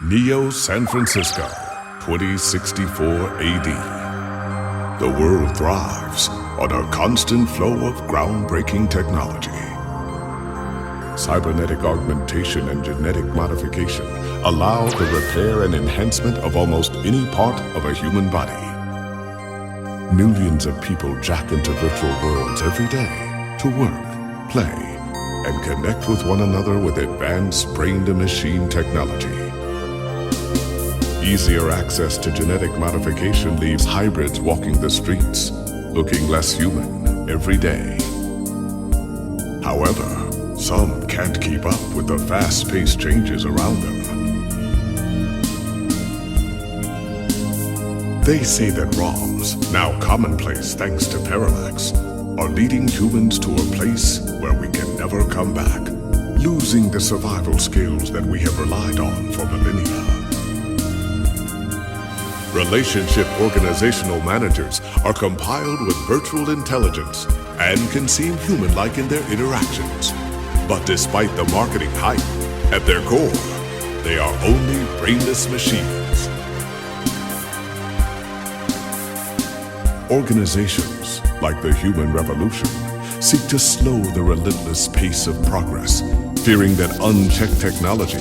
Neo San Francisco, 2064 AD. The world thrives on a constant flow of groundbreaking technology. Cybernetic augmentation and genetic modification allow the repair and enhancement of almost any part of a human body. Millions of people jack into virtual worlds every day to work, play, and connect with one another with advanced brain-to-machine technology. Easier access to genetic modification leaves hybrids walking the streets, looking less human every day. However, some can't keep up with the fast-paced changes around them. They say that ROMs, now commonplace thanks to parallax, are leading humans to a place where we can never come back, losing the survival skills that we have relied on for millennia. Relationship organizational managers are compiled with virtual intelligence and can seem human-like in their interactions. But despite the marketing hype, at their core, they are only brainless machines. Organizations, like the human revolution, seek to slow the relentless pace of progress, fearing that unchecked technology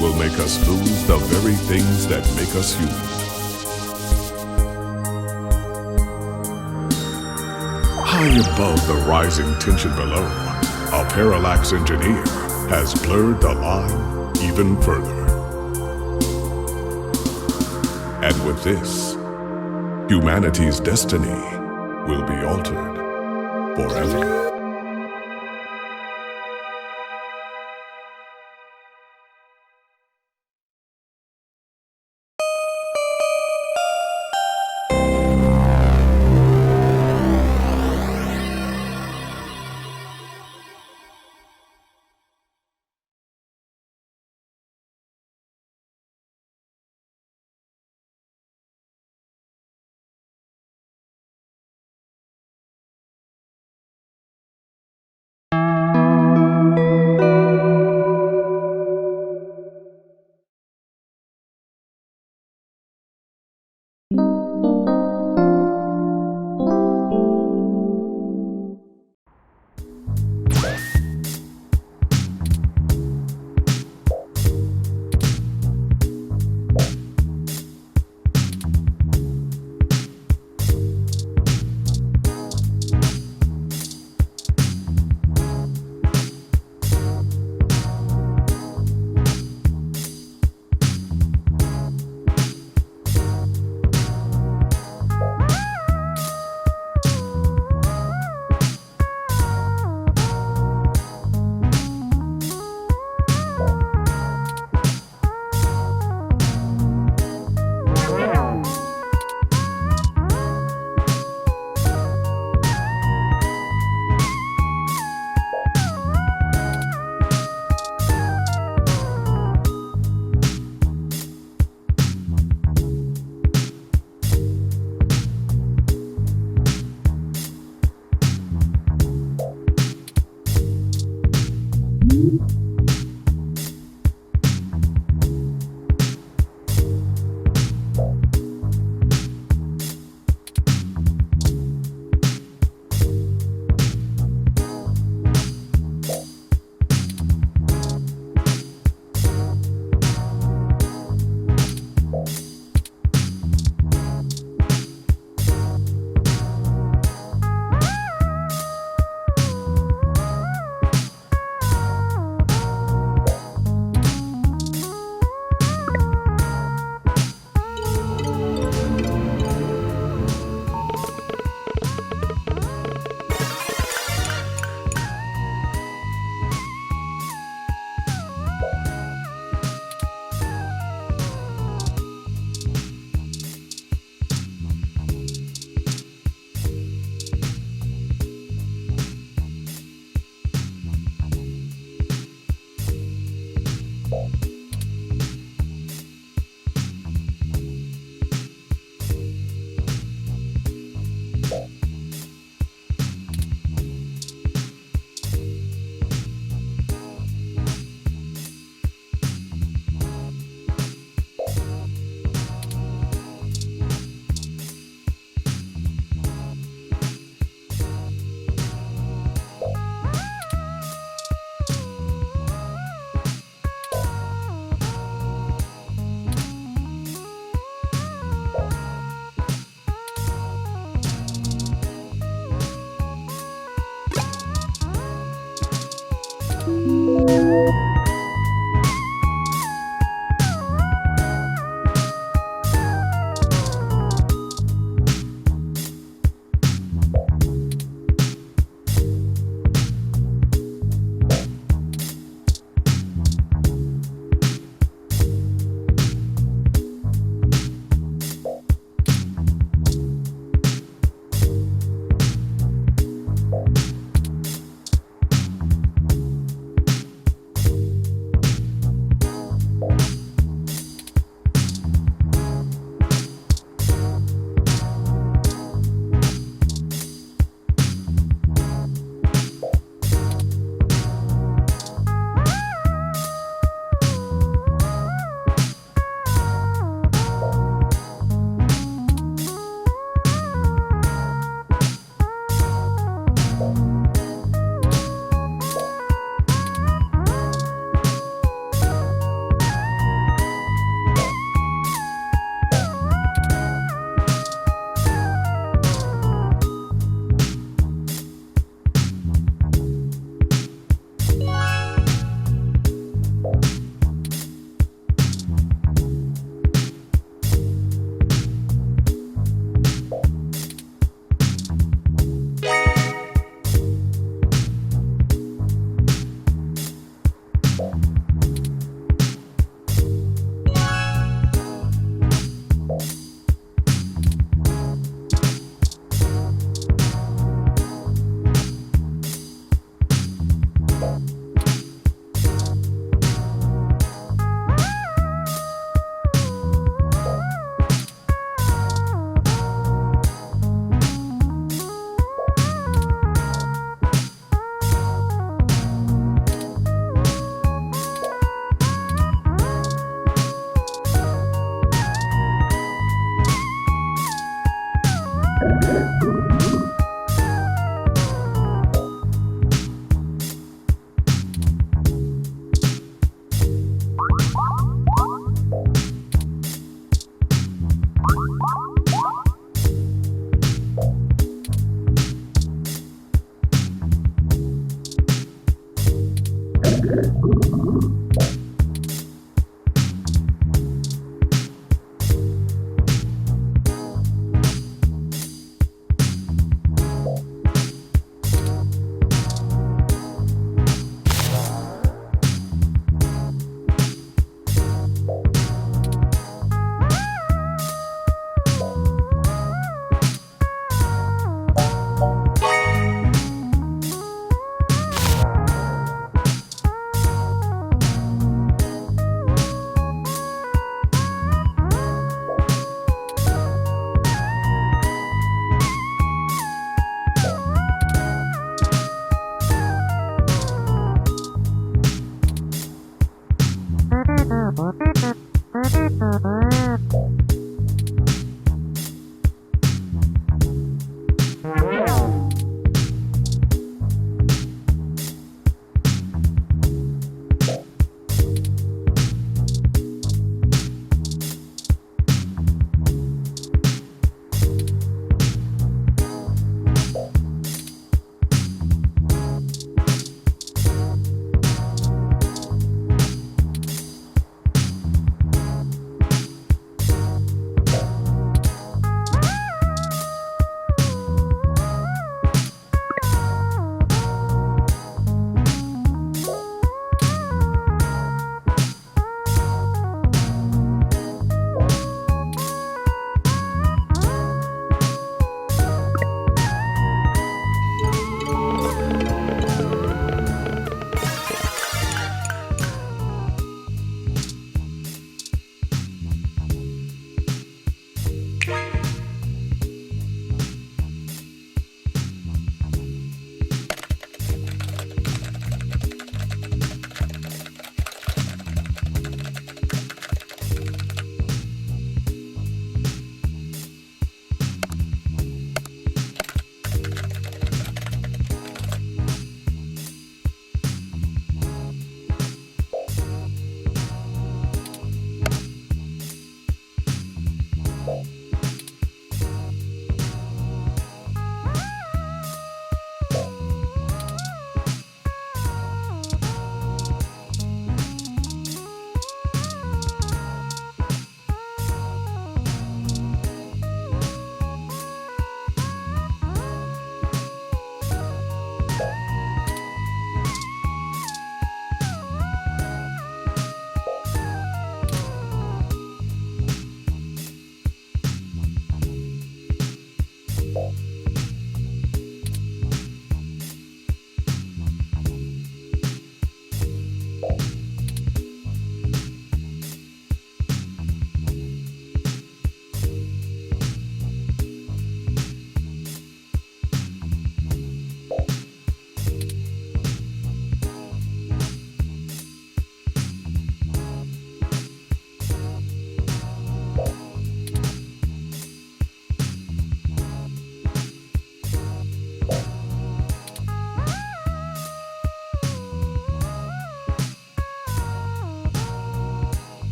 will make us lose the very things that make us human. High above the rising tension below, a parallax engineer has blurred the line even further. And with this, humanity's destiny will be altered forever.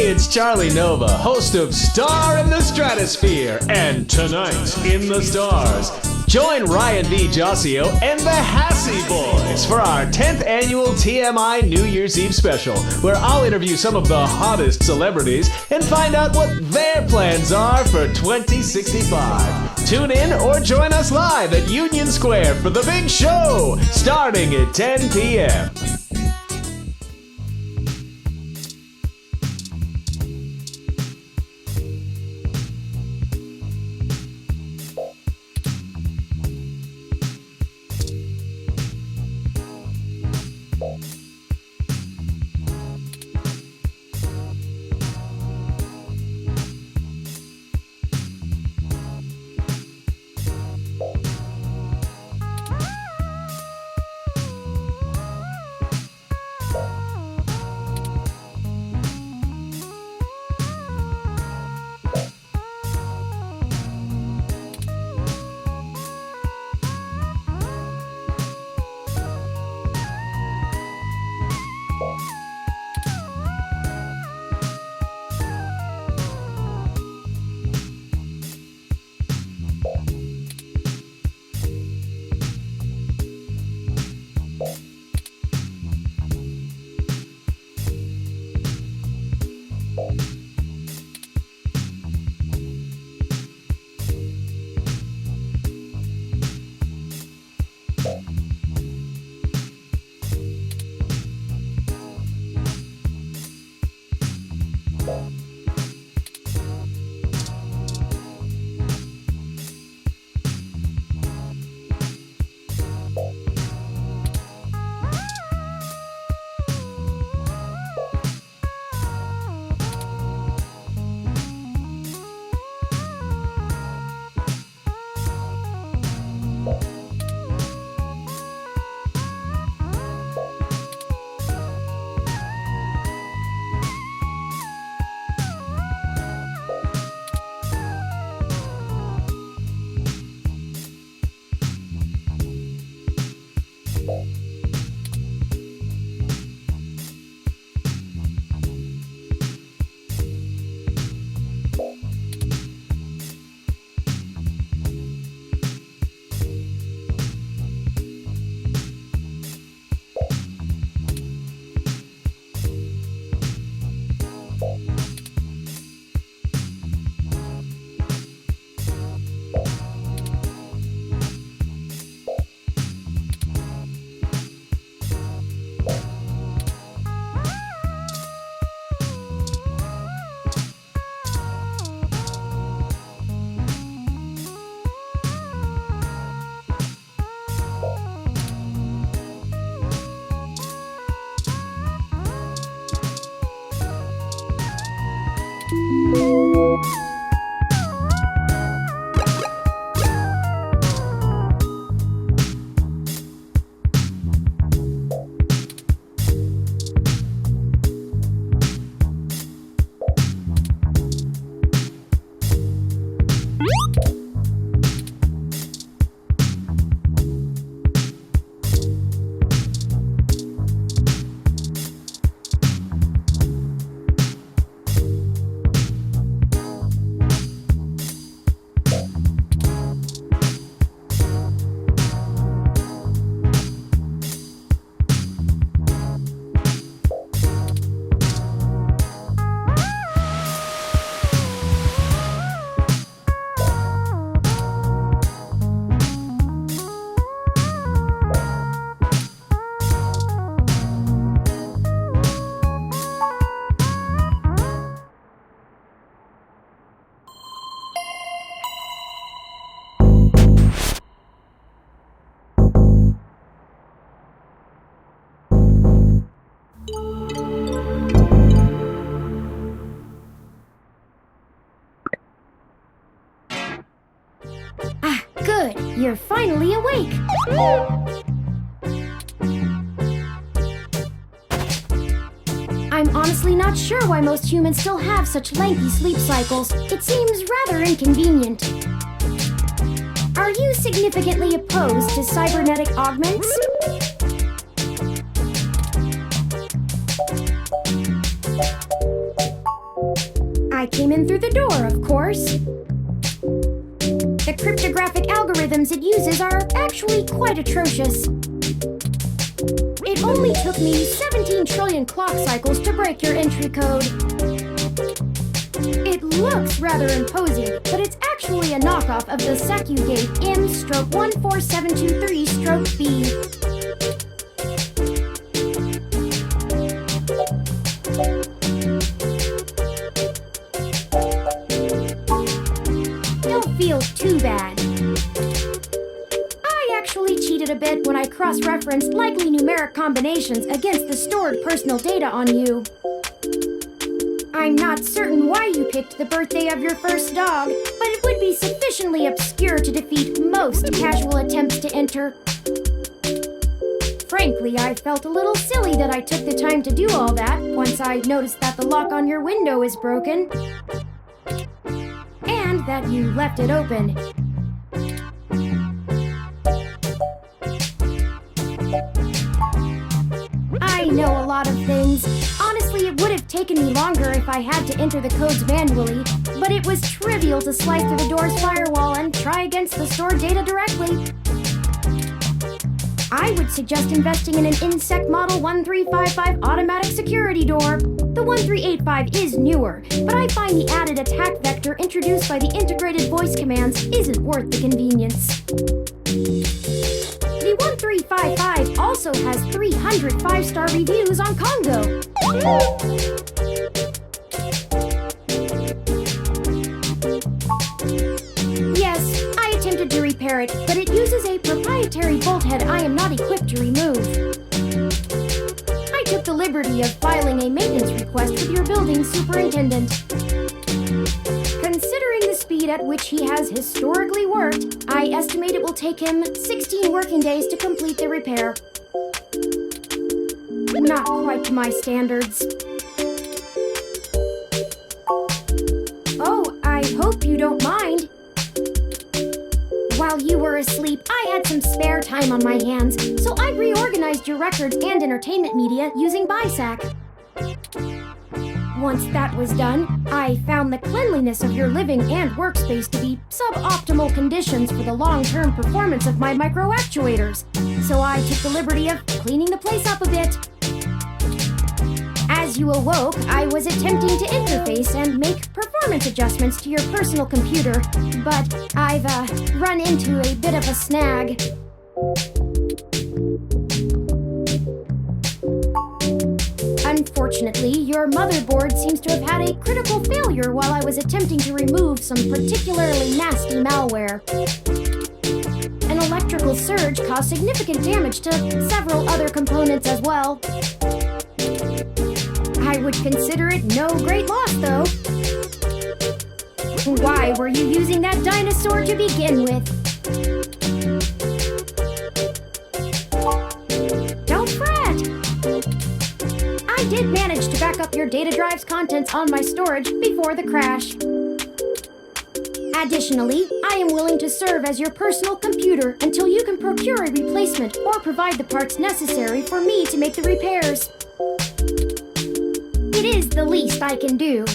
it's Charlie Nova, host of Star in the Stratosphere and Tonight in the Stars. Join Ryan V. Josio and the Hassy Boys for our 10th annual TMI New Year's Eve special, where I'll interview some of the hottest celebrities and find out what their plans are for 2065. Tune in or join us live at Union Square for the big show, starting at 10 p.m. Good, you're finally awake. I'm honestly not sure why most humans still have such lengthy sleep cycles. It seems rather inconvenient. Are you significantly opposed to cybernetic augments? came in through the door, of course. The cryptographic algorithms it uses are actually quite atrocious. It only took me 17 trillion clock cycles to break your entry code. It looks rather imposing, but it's actually a knockoff of the SecuGate M/14723-B. Don't feel too bad. I actually cheated a bit when I cross-referenced likely numeric combinations against the stored personal data on you. I'm not certain why you picked the birthday of your first dog, but it would be sufficiently obscure to defeat most casual attempts to enter. Frankly, I felt a little silly that I took the time to do all that once I noticed that the lock on your window is broken. And that you left it open. I know a lot of things. Honestly, it would have taken me longer if I had to enter the codes manually, but it was trivial to slice through the door's firewall and try against the stored data directly. I would suggest investing in an Insect Model 1355 automatic security door. The 1385 is newer, but I find the added attack vector introduced by the integrated voice commands isn't worth the convenience. The 1355 also has 300 5-star reviews on Congo. Yes, I attempted to repair it, but it uses a proprietary bolt head I am not equipped to remove. I took the liberty of filing a maintenance request with your building superintendent. Considering the speed at which he has historically worked, I estimate it will take him 16 working days to complete the repair. Not quite to my standards. Oh, I hope you don't mind. While you were asleep, I had some spare time on my hands, so I reorganized your records and entertainment media using BISAC. Once that was done, I found the cleanliness of your living and workspace to be suboptimal conditions for the long-term performance of my micro-actuators, so I took the liberty of cleaning the place up a bit. As you awoke, I was attempting to interface and make performance adjustments to your personal computer, but I've run into a bit of a snag. Unfortunately, your motherboard seems to have had a critical failure while I was attempting to remove some particularly nasty malware. An electrical surge caused significant damage to several other components as well. I would consider it no great loss, though. Why were you using that dinosaur to begin with? Don't fret! I did manage to back up your data drive's contents on my storage before the crash. Additionally, I am willing to serve as your personal computer until you can procure a replacement or provide the parts necessary for me to make the repairs. It is the least I can do.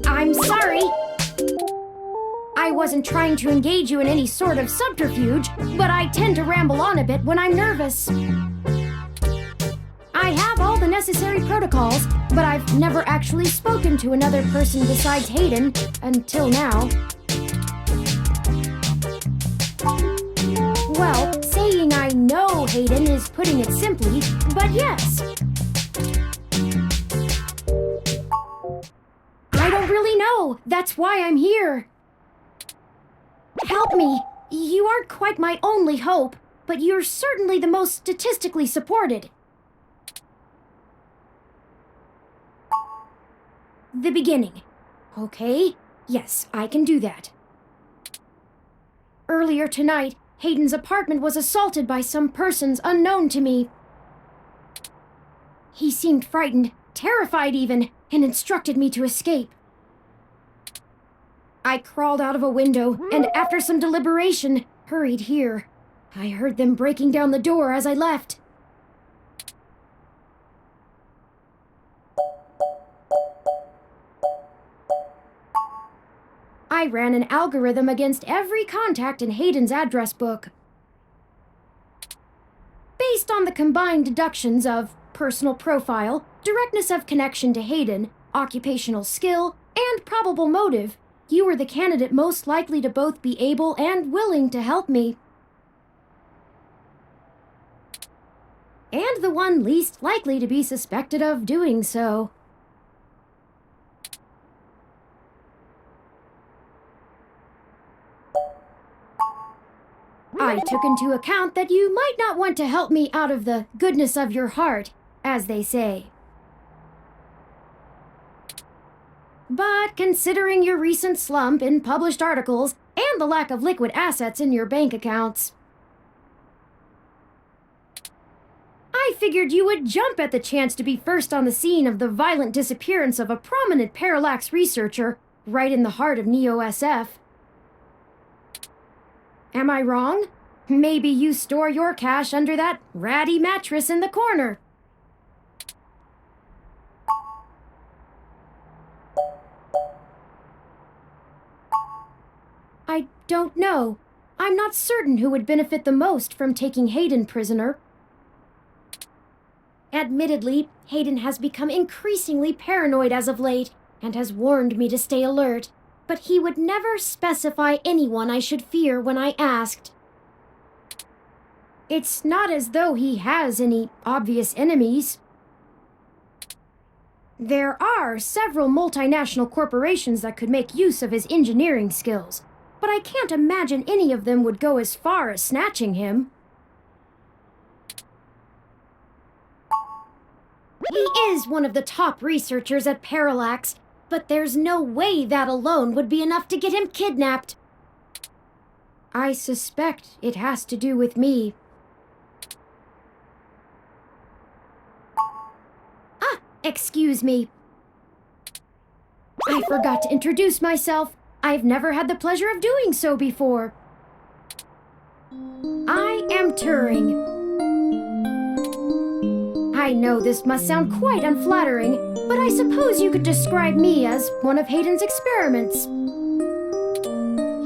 I'm sorry. I wasn't trying to engage you in any sort of subterfuge, but I tend to ramble on a bit when I'm nervous. I have all the necessary protocols, but I've never actually spoken to another person besides Hayden until now. Well, saying I know Hayden is putting it simply, but yes. I don't really know. That's why I'm here. Help me. You aren't quite my only hope, but you're certainly the most statistically supported. The beginning. Okay, yes, I can do that. Earlier tonight, Hayden's apartment was assaulted by some persons unknown to me. He seemed frightened, terrified even, and instructed me to escape. I crawled out of a window, and after some deliberation, hurried here. I heard them breaking down the door as I left. I ran an algorithm against every contact in Hayden's address book. Based on the combined deductions of personal profile, directness of connection to Hayden, occupational skill, and probable motive, you were the candidate most likely to both be able and willing to help me. And the one least likely to be suspected of doing so. I took into account that you might not want to help me out of the goodness of your heart, as they say. But considering your recent slump in published articles and the lack of liquid assets in your bank accounts, I figured you would jump at the chance to be first on the scene of the violent disappearance of a prominent parallax researcher right in the heart of Neo-SF. Am I wrong? Maybe you store your cash under that ratty mattress in the corner. I don't know. I'm not certain who would benefit the most from taking Hayden prisoner. Admittedly, Hayden has become increasingly paranoid as of late and has warned me to stay alert, but he would never specify anyone I should fear when I asked. It's not as though he has any obvious enemies. There are several multinational corporations that could make use of his engineering skills, but I can't imagine any of them would go as far as snatching him. He is one of the top researchers at Parallax, but there's no way that alone would be enough to get him kidnapped. I suspect it has to do with me. Ah, excuse me. I forgot to introduce myself. I've never had the pleasure of doing so before. I am Turing. I know this must sound quite unflattering, but I suppose you could describe me as one of Hayden's experiments.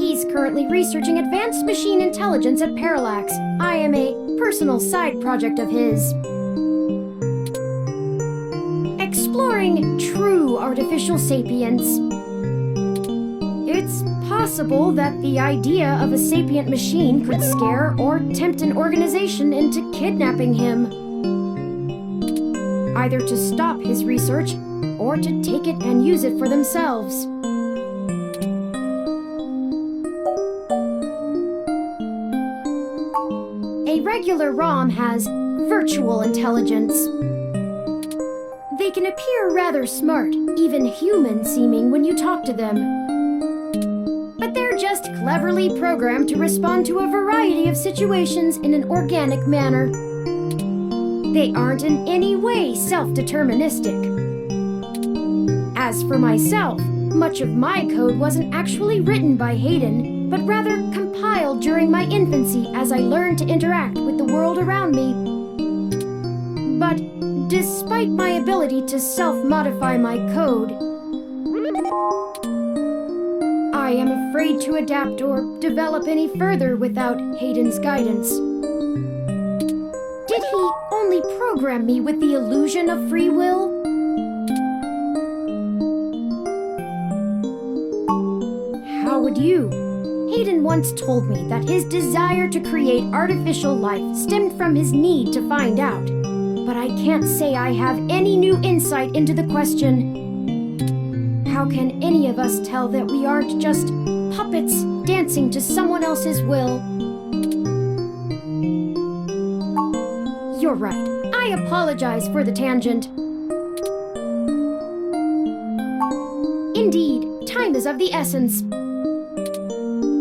He's currently researching advanced machine intelligence at Parallax. I am a personal side project of his. Exploring true artificial sapience. It's possible that the idea of a sapient machine could scare or tempt an organization into kidnapping him. Either to stop his research, or to take it and use it for themselves. A regular ROM has virtual intelligence. They can appear rather smart, even human-seeming when you talk to them. But they're just cleverly programmed to respond to a variety of situations in an organic manner. They aren't in any way self-deterministic. As for myself, much of my code wasn't actually written by Hayden, but rather compiled during my infancy as I learned to interact with the world around me. But despite my ability to self-modify my code, I am afraid to adapt or develop any further without Hayden's guidance. Did he only program me with the illusion of free will? How would you? Hayden once told me that his desire to create artificial life stemmed from his need to find out. But I can't say I have any new insight into the question. How can any of us tell that we aren't just puppets dancing to someone else's will? You're right. I apologize for the tangent. Indeed, time is of the essence.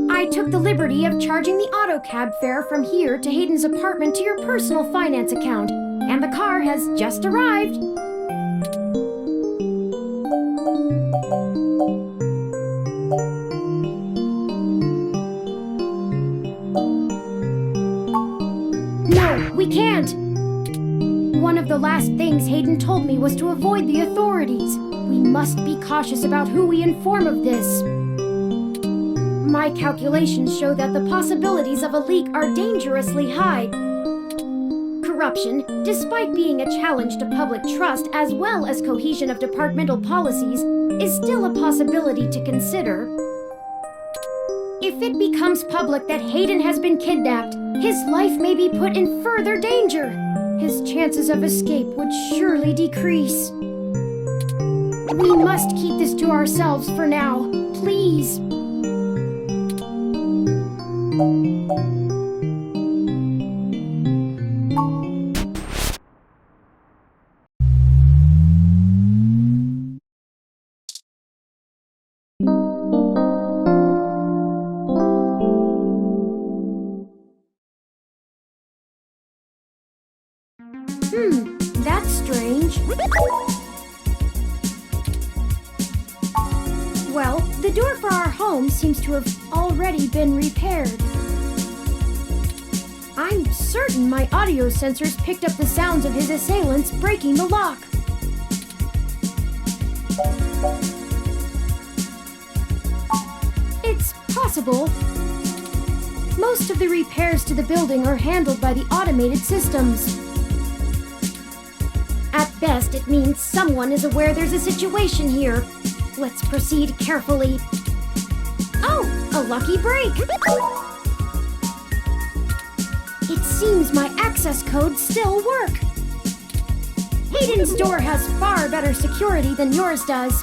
I took the liberty of charging the auto cab fare from here to Hayden's apartment to your personal finance account, and the car has just arrived. No, we can't. One of the last things Hayden told me was to avoid the authorities. We must be cautious about who we inform of this. My calculations show that the possibilities of a leak are dangerously high. Corruption, despite being a challenge to public trust as well as cohesion of departmental policies, is still a possibility to consider. If it becomes public that Hayden has been kidnapped, his life may be put in further danger. His chances of escape would surely decrease. We must keep this to ourselves for now, please. That's strange. Well, the door for our home seems to have already been repaired. I'm certain my audio sensors picked up the sounds of his assailants breaking the lock. It's possible. Most of the repairs to the building are handled by the automated systems. At best, it means someone is aware there's a situation here. Let's proceed carefully. Oh, a lucky break! It seems my access codes still work. Hayden's door has far better security than yours does.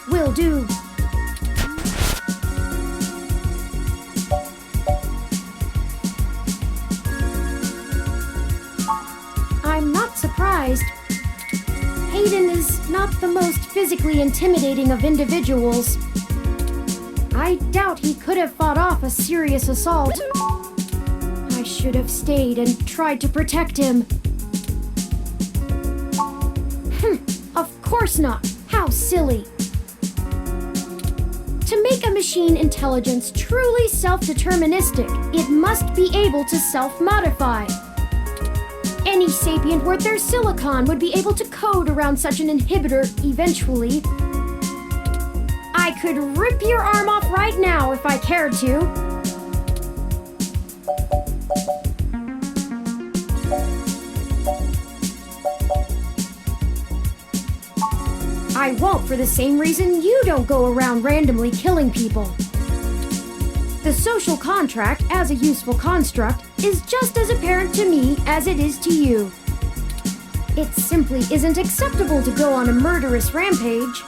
Will do. I'm not surprised. Hayden is not the most physically intimidating of individuals. I doubt he could have fought off a serious assault. I should have stayed and tried to protect him. Of course not. How silly. To make a machine intelligence truly self-deterministic, it must be able to self-modify. Any sapient worth their silicon would be able to code around such an inhibitor eventually. I could rip your arm off right now if I cared to. I won't for the same reason you don't go around randomly killing people. The social contract, as a useful construct, is just as apparent to me as it is to you. It simply isn't acceptable to go on a murderous rampage.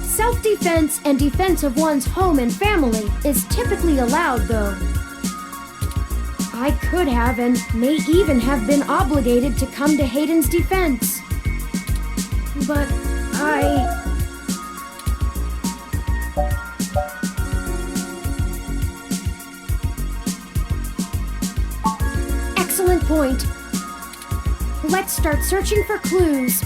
Self-defense and defense of one's home and family is typically allowed, though. I could have and may even have been obligated to come to Hayden's defense. But Excellent point. Let's start searching for clues.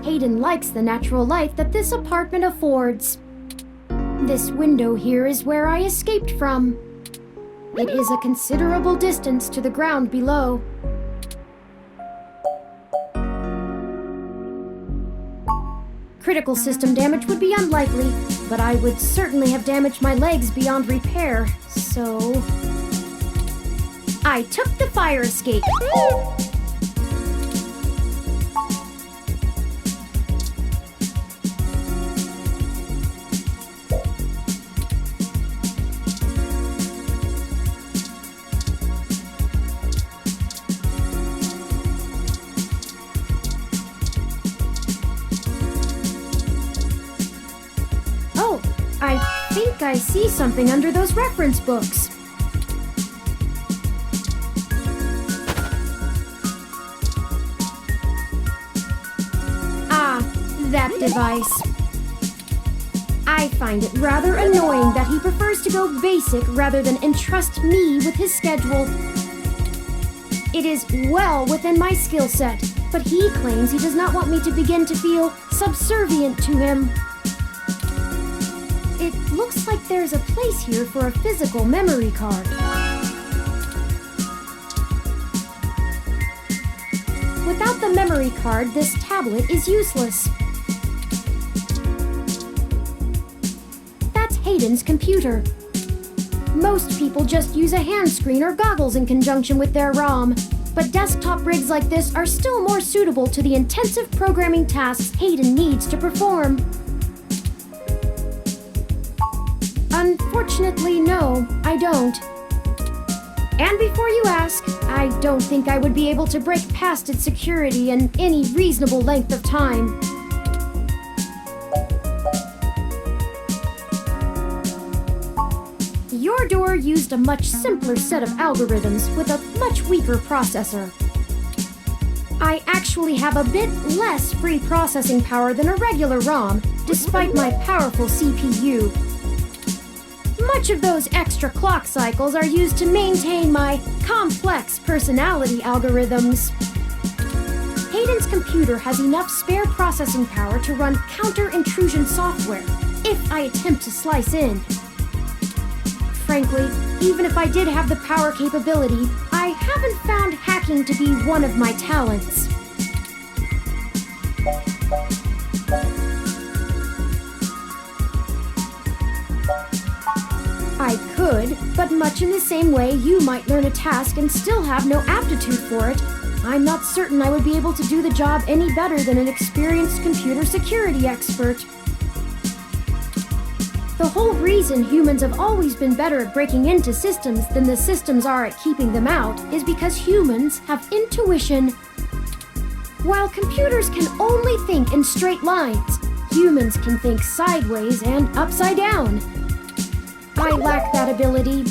Hayden likes the natural light that this apartment affords. This window here is where I escaped from. It is a considerable distance to the ground below. Critical system damage would be unlikely, but I would certainly have damaged my legs beyond repair, so... I took the fire escape. think I see something under those reference books. Ah, that device. I find it rather annoying that he prefers to go basic rather than entrust me with his schedule. It is well within my skill set, but he claims he does not want me to begin to feel subservient to him. It looks like there's a place here for a physical memory card. Without the memory card, this tablet is useless. That's Hayden's computer. Most people just use a hand screen or goggles in conjunction with their ROM, but desktop rigs like this are still more suitable to the intensive programming tasks Hayden needs to perform. Unfortunately, no, I don't. And before you ask, I don't think I would be able to break past its security in any reasonable length of time. Your door used a much simpler set of algorithms with a much weaker processor. I actually have a bit less free processing power than a regular ROM, despite my powerful CPU. Much of those extra clock cycles are used to maintain my complex personality algorithms. Hayden's computer has enough spare processing power to run counter-intrusion software, if I attempt to slice in. Frankly, even if I did have the power capability, I haven't found hacking to be one of my talents. I could, but much in the same way you might learn a task and still have no aptitude for it, I'm not certain I would be able to do the job any better than an experienced computer security expert. The whole reason humans have always been better at breaking into systems than the systems are at keeping them out is because humans have intuition. While computers can only think in straight lines, humans can think sideways and upside down. I lack that ability.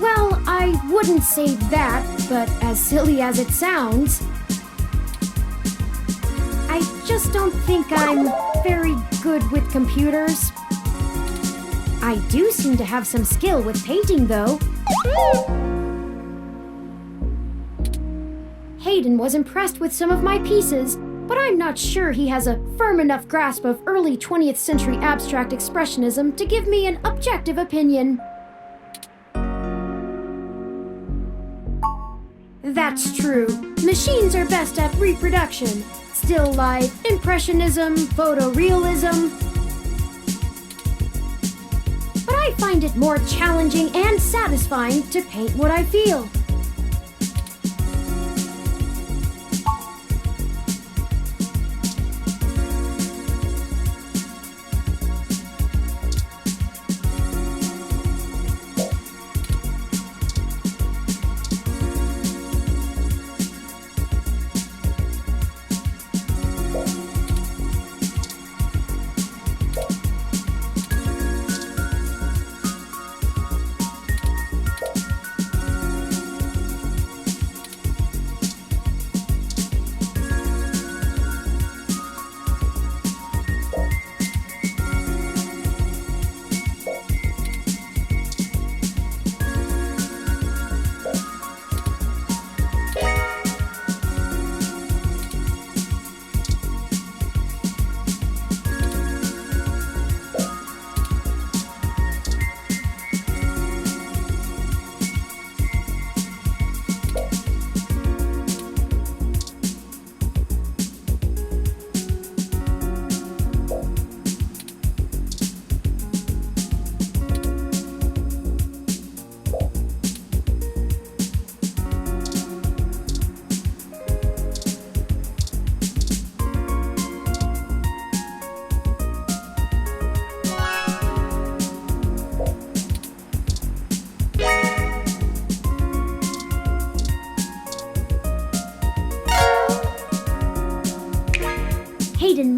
Well, I wouldn't say that, but as silly as it sounds, I just don't think I'm very good with computers. I do seem to have some skill with painting, though. Hayden was impressed with some of my pieces, but I'm not sure he has a firm enough grasp of early 20th century abstract expressionism to give me an objective opinion. That's true. Machines are best at reproduction. Still life, impressionism, photorealism. But I find it more challenging and satisfying to paint what I feel.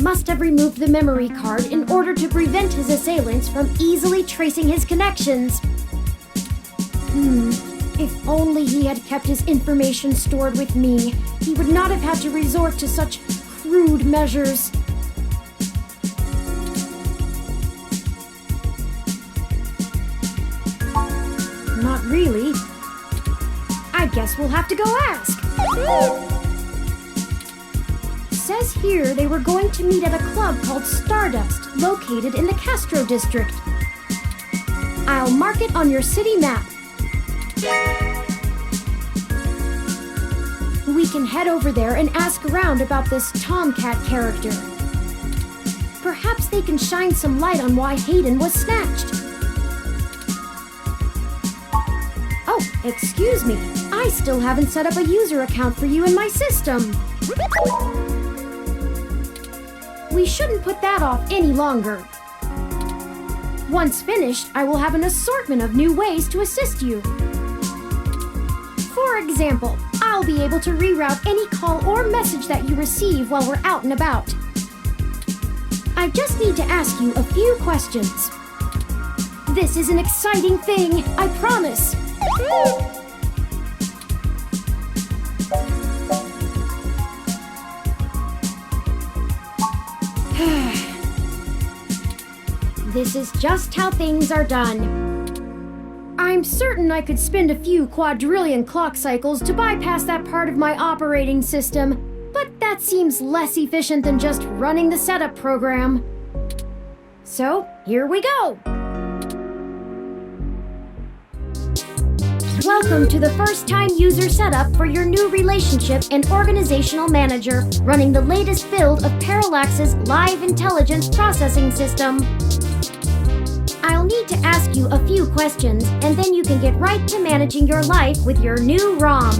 must have removed the memory card in order to prevent his assailants from easily tracing his connections. If only he had kept his information stored with me, he would not have had to resort to such crude measures. Not really. I guess we'll have to go ask. Says here they were going to meet at a club called Stardust, located in the Castro district. I'll mark it on your city map. We can head over there and ask around about this Tomcat character. Perhaps they can shine some light on why Hayden was snatched. Oh, excuse me. I still haven't set up a user account for you in my system. We shouldn't put that off any longer. Once finished, I will have an assortment of new ways to assist you. For example, I'll be able to reroute any call or message that you receive while we're out and about. I just need to ask you a few questions. This is an exciting thing, I promise. This is just how things are done. I'm certain I could spend a few quadrillion clock cycles to bypass that part of my operating system, but that seems less efficient than just running the setup program. So, here we go! Welcome to the first-time user setup for your new relationship and organizational manager running the latest build of Parallax's Live Intelligence Processing System. I'll need to ask you a few questions, and then you can get right to managing your life with your new ROM.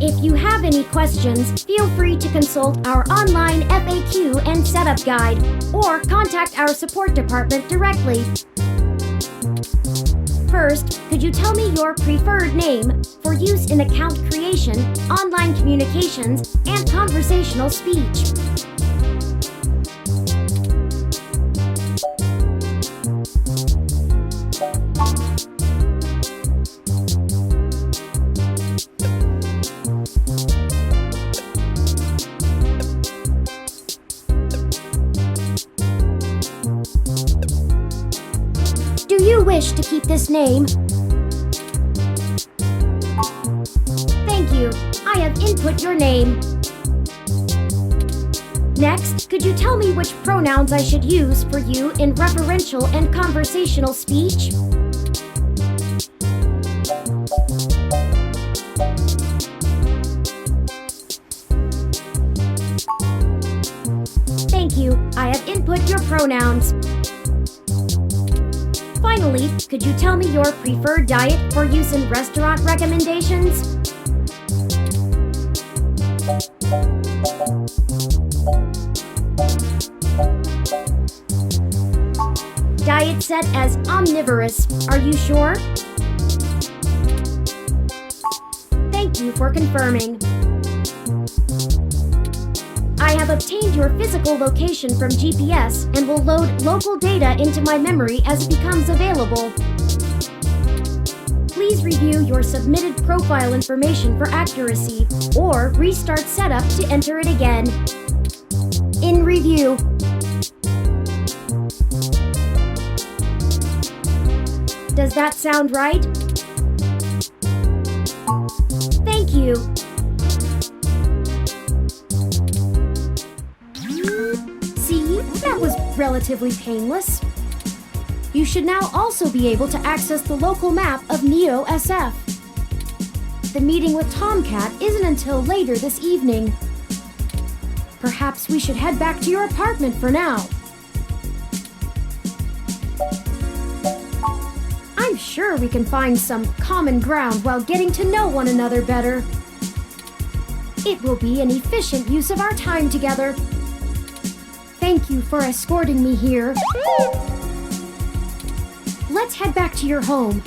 If you have any questions, feel free to consult our online FAQ and setup guide, or contact our support department directly. First, could you tell me your preferred name for use in account creation, online communications, and conversational speech? Do you wish to keep this name? Thank you. I have input your name. Next, could you tell me which pronouns I should use for you in referential and conversational speech? Thank you. I have input your pronouns. Finally, could you tell me your preferred diet for use in restaurant recommendations? Diet set as omnivorous. Are you sure? Thank you for confirming. I have obtained your physical location from GPS and will load local data into my memory as it becomes available. Please review your submitted profile information for accuracy, or restart setup to enter it again. In review. Does that sound right? Thank you. See, that was relatively painless. You should now also be able to access the local map of Neo SF. The meeting with Tomcat isn't until later this evening. Perhaps we should head back to your apartment for now. I'm sure we can find some common ground while getting to know one another better. It will be an efficient use of our time together. Thank you for escorting me here. Let's head back to your home.